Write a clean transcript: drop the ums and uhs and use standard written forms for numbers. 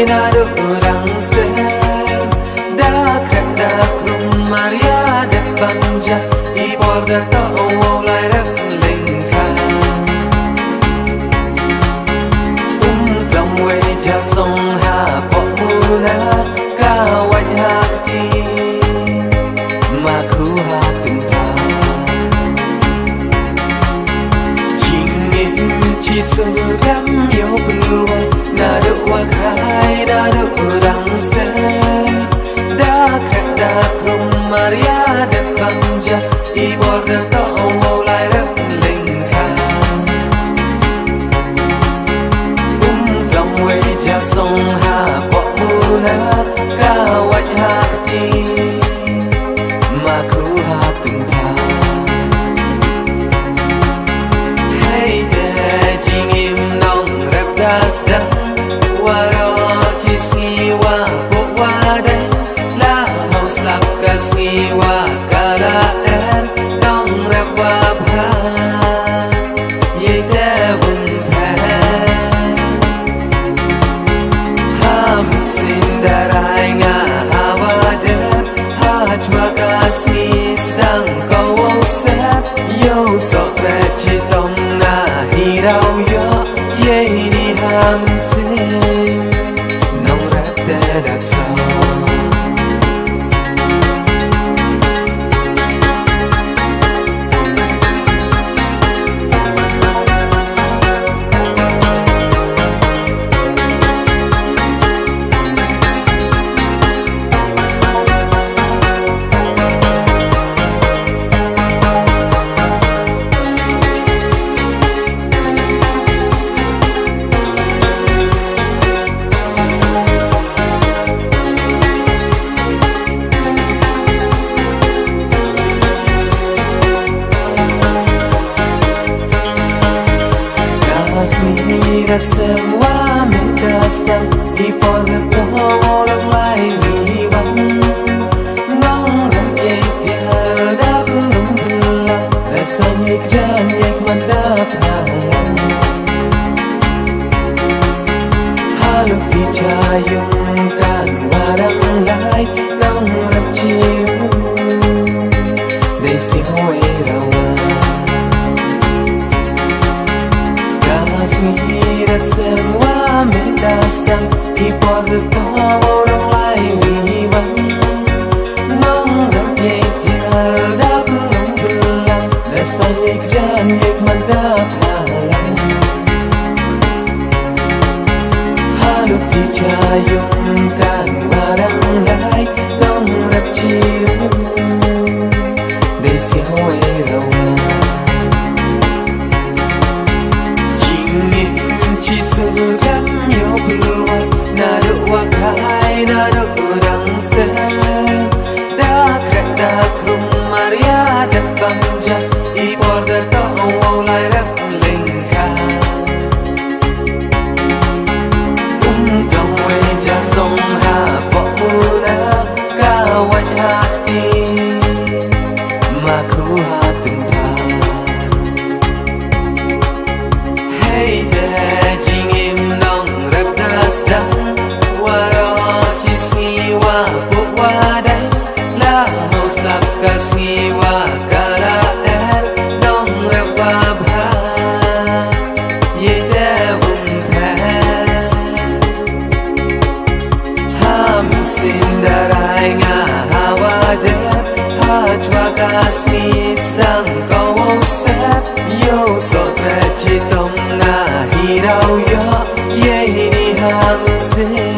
na được đang stem đã khát đã cùng Maria đẹp băng ja y bỏ ra tao lại rất linh kha lòng quay cha sông hà bỏ muna ca quanh hati mà khu hà từng ta chỉ sự lắm yêu bùa na được qua khai na được đang step đã khát đã cùng Maria đẹp băng ja y bỏ ra tao lại rất linh kha lòng quay cha sông hà bỏ muna ca quanh hati mà khu hà từng ta Dasdan waro ci siwa buwa dai la haus lap ka siwa kala er dong rap wa bha ye te bun the ham sin darai nga hawa de ha chwa ka si sang ko se yo so tre chi tong na hi rao yo ye ni ham sin nong rap te dak so semua mendasan di porto orang lain hilang nong ramai tiada dah belum pulang rasanya jangan mendapat halu dicayungkan orang lain nong ram cium desi hoi rawan semua mendasan di porto orang lain hilang nong ramai tiada belum pulang rasanya jangan mendapat halu dicayungkan orang lain nong rap cium desi hoi rawan chỉ sự gắn yêu bùa na được qua khai na được đang step đã khát đã cùng Maria đẹp băng ja y bỏ ra tao lại rất linh kha lòng quay cha sông hà bỏ muna ca quanh hati mà khu hà từng ta hey there Dasdan waro ci siwa buwa dai la haus lap ka siwa kala er dong rap wa bha ye te bun the ham sin darai nga hawa de ha chwa ka si sang ko se yo so tre chi tong na hi rao yo ye ni ham sin